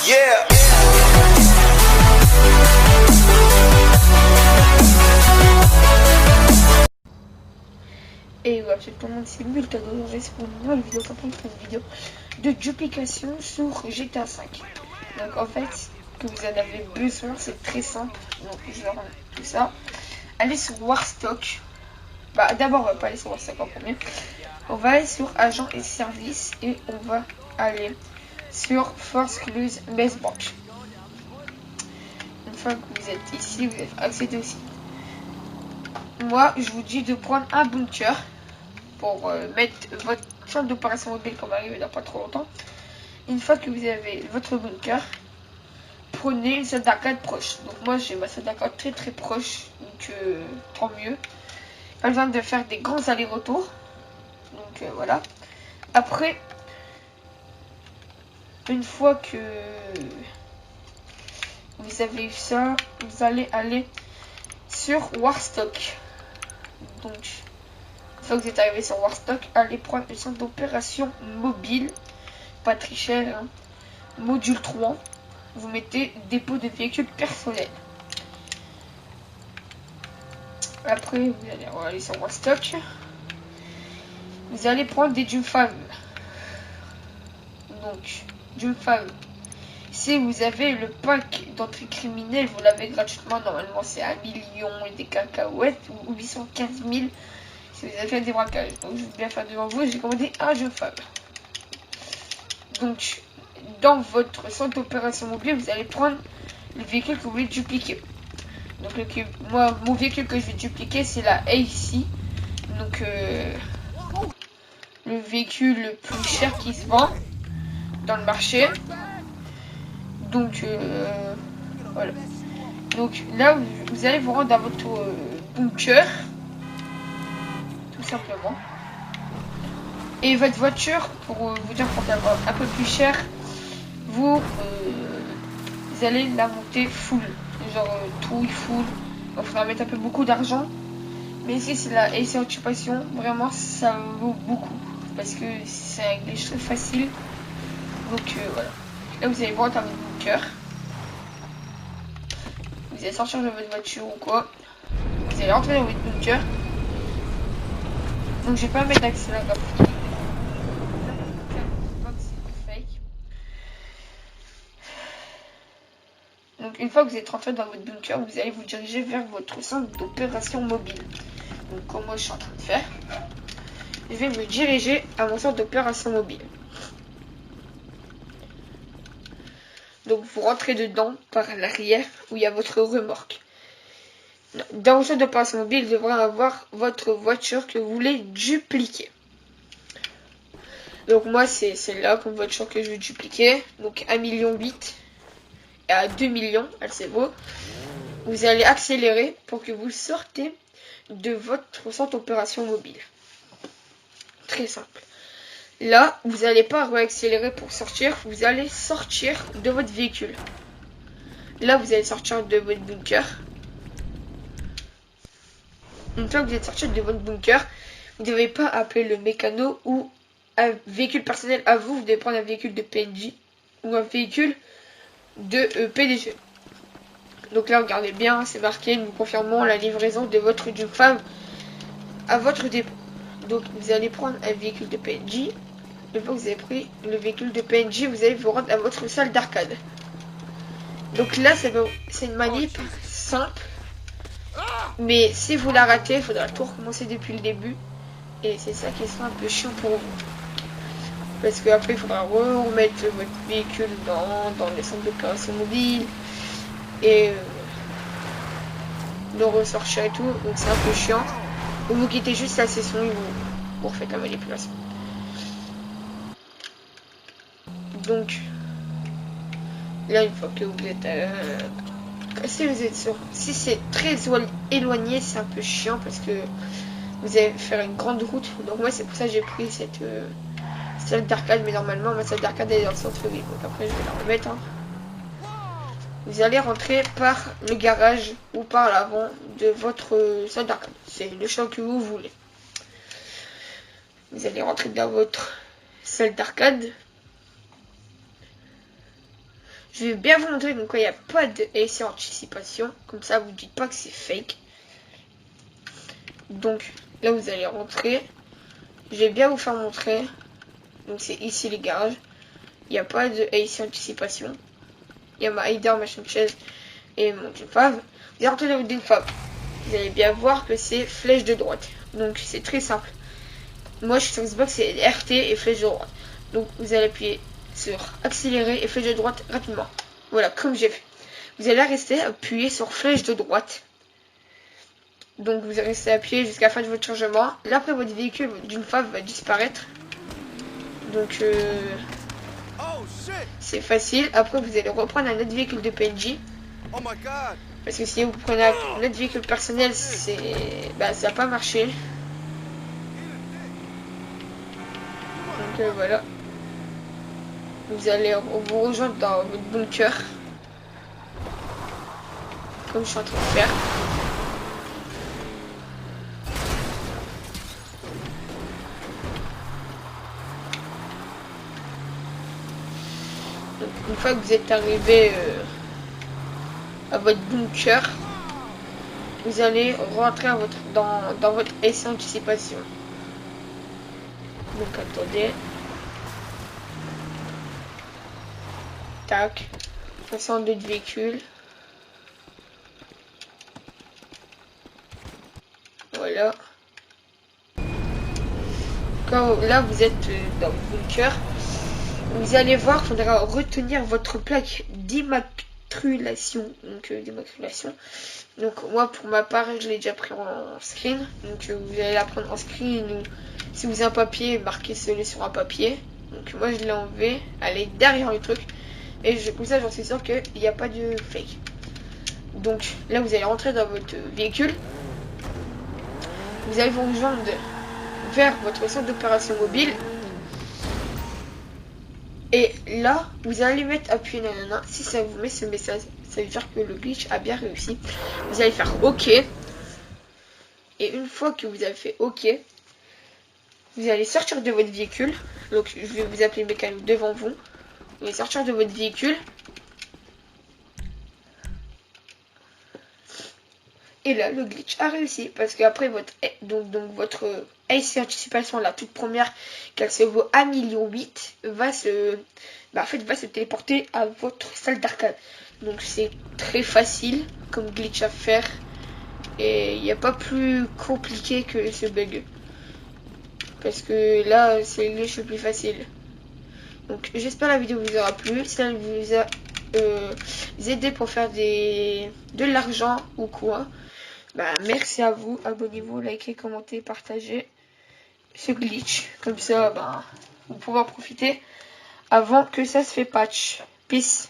Yeah. Et voilà, tout le monde, c'est Multado. Aujourd'hui, c'est pour une nouvelle vidéo, une vidéo de duplication sur GTA 5. Donc, en fait, ce que vous en avez besoin, c'est très simple. Donc, je vais rendre tout ça. Allez sur Warstock. Bah, d'abord, on va pas aller sur Warstock en premier. On va aller sur Agents et Services et on va aller sur Force Clues Base Bank. Une fois que vous êtes ici, vous avez accédé aussi. Moi, je vous dis de prendre un bunker pour mettre votre champ d'opération mobile comme arrivé dans pas trop longtemps. Une fois que vous avez votre bunker, prenez une salle d'arcade proche. Donc moi j'ai ma salle d'arcade très proche, donc tant mieux. Pas besoin de faire des grands allers-retours. Donc voilà. Après, une fois que vous avez eu ça, vous allez aller sur Warstock. Donc une fois que vous êtes arrivé sur Warstock, allez prendre une centre d'opération mobile, pas très cher, hein. Module 3, vous mettez dépôt de véhicules personnels. Après, vous allez aller sur Warstock. Vous allez prendre des Jumfam. Donc, Jumfam. Si vous avez le pack d'entrée criminelle, vous l'avez gratuitement. Normalement, c'est 1 million et des cacahuètes ou 815 000 si vous avez fait des braquages. Donc, je vais bien faire devant vous. J'ai commandé un Jumfam. Donc, dans votre centre d'opération mobile, vous allez prendre le véhicule que vous voulez dupliquer. Donc, moi, mon véhicule que je vais dupliquer, c'est la AC. Donc, le véhicule le plus cher qui se vend dans le marché. Donc, voilà. Donc, là, vous allez vous rendre dans votre bunker. Tout simplement. Et votre voiture, pour vous dire pour qu'elle va un peu plus cher, vous allez la monter full. Genre tout full. Donc, il faudra mettre un peu beaucoup d'argent. Mais ici, c'est la AC Occupation. Vraiment, ça vaut beaucoup. Parce que c'est un glitch très facile. Donc, voilà. Là, vous allez voir dans votre bunker. Vous allez sortir de votre voiture ou quoi. Vous allez rentrer dans votre bunker. Donc, je vais pas mettre d'accélérateur. Donc, une fois que vous êtes rentré dans votre bunker, vous allez vous diriger vers votre centre d'opération mobile. Donc, comme moi je suis en train de faire, je vais me diriger à mon centre d'opération mobile. Donc, vous rentrez dedans par l'arrière où il y a votre remorque. Dans votre centre d'opération mobile, vous devrez avoir votre voiture que vous voulez dupliquer. Donc, moi, c'est celle-là comme voiture que je veux dupliquer. Donc, 1,8 million. Et à 2 millions, elle c'est beau. Vous allez accélérer pour que vous sortez de votre centre d'opération mobile. Très simple. Là, vous n'allez pas réaccélérer pour sortir, vous allez sortir de votre véhicule. Là, vous allez sortir de votre bunker. Une fois que vous êtes sorti de votre bunker, vous ne devez pas appeler le mécano ou un véhicule personnel à vous. Vous devez prendre un véhicule de PNJ ou un véhicule de PDG. Donc là, regardez bien, c'est marqué, nous confirmons la livraison de votre Jumfam à votre dépôt. Donc, vous allez prendre un véhicule de PNJ. Une fois que vous avez pris le véhicule de PNJ, vous allez vous rendre à votre salle d'arcade. Donc là, c'est une manip simple. Mais si vous la ratez, il faudra tout recommencer depuis le début. Et c'est ça qui sera un peu chiant pour vous. Parce qu'après, il faudra remettre votre véhicule dans les centres d'opération mobile. Et le ressortir et tout. Donc c'est un peu chiant. Vous quittez juste la session et vous refaites la manipulation. Donc, là, une fois que vous êtes... si vous êtes sûr, si c'est très éloigné, c'est un peu chiant parce que vous allez faire une grande route. Donc moi, c'est pour ça que j'ai pris cette salle d'arcade. Mais normalement, ma salle d'arcade est dans le centre-ville. Donc après, je vais la remettre. Hein. Vous allez rentrer par le garage ou par l'avant de votre salle d'arcade. C'est le choix que vous voulez. Vous allez rentrer dans votre salle d'arcade. Je vais bien vous montrer donc il n'y a pas de AC anticipation. Comme ça, vous dites pas que c'est fake. Donc là, vous allez rentrer. Je vais bien vous faire montrer. Donc c'est ici les garages. Il n'y a pas de AC anticipation. Il y a ma Aider, ma chaise et mon Dunfave. Vous allez rentrer dans votre Dunfave. Vous allez bien voir que c'est flèche de droite. Donc c'est très simple. Moi je suis sur Xbox, c'est RT et flèche de droite. Donc vous allez appuyer sur accélérer et flèche de droite rapidement. Voilà, comme j'ai fait. Vous allez rester appuyé sur flèche de droite. Donc vous allez rester appuyé jusqu'à la fin de votre chargement. Là après votre véhicule d'une fave va disparaître. Donc c'est facile. Après vous allez reprendre un autre véhicule de PNJ. Parce que si vous prenez un autre véhicule personnel, c'est ça va pas marcher. Donc voilà. Vous allez vous rejoindre dans votre bunker. Comme je suis en train de faire. Donc une fois que vous êtes arrivé à votre bunker, vous allez rentrer dans votre AC anticipation. Donc attendez. Tac. Passons d'autres véhicules. Voilà. Quand là vous êtes dans le bunker, vous allez voir, il faudra retenir votre plaque d'immatriculation. Donc d'immatriculation. Donc moi pour ma part je l'ai déjà pris en screen. Donc vous allez la prendre en screen ou si vous avez un papier, marquez-le sur un papier. Donc moi je l'ai enlevé, elle est derrière le truc. Et comme ça j'en suis sûr qu'il n'y a pas de fake. Donc là vous allez rentrer dans votre véhicule. Vous allez vous rejoindre vers votre centre d'opération mobile. Et là, vous allez mettre appuyé nanana. Si ça vous met ce message, ça veut dire que le glitch a bien réussi. Vous allez faire OK. Et une fois que vous avez fait OK, vous allez sortir de votre véhicule. Donc je vais vous appeler le mécanique devant vous. Vous allez sortir de votre véhicule. Et là, le glitch a réussi. Parce qu'après, votre AC anticipation, la toute première, qu'elle se vaut à 1,8 million, va se téléporter à votre salle d'arcade. Donc c'est très facile comme glitch à faire. Et il n'y a pas plus compliqué que ce bug. Parce que là, c'est le glitch le plus facile. Donc j'espère que la vidéo vous aura plu. Si elle vous a aidé pour faire de l'argent ou quoi. Merci à vous, abonnez-vous, likez, commentez, partagez ce glitch. Comme ça, vous pouvez en profiter avant que ça se fait patch. Peace.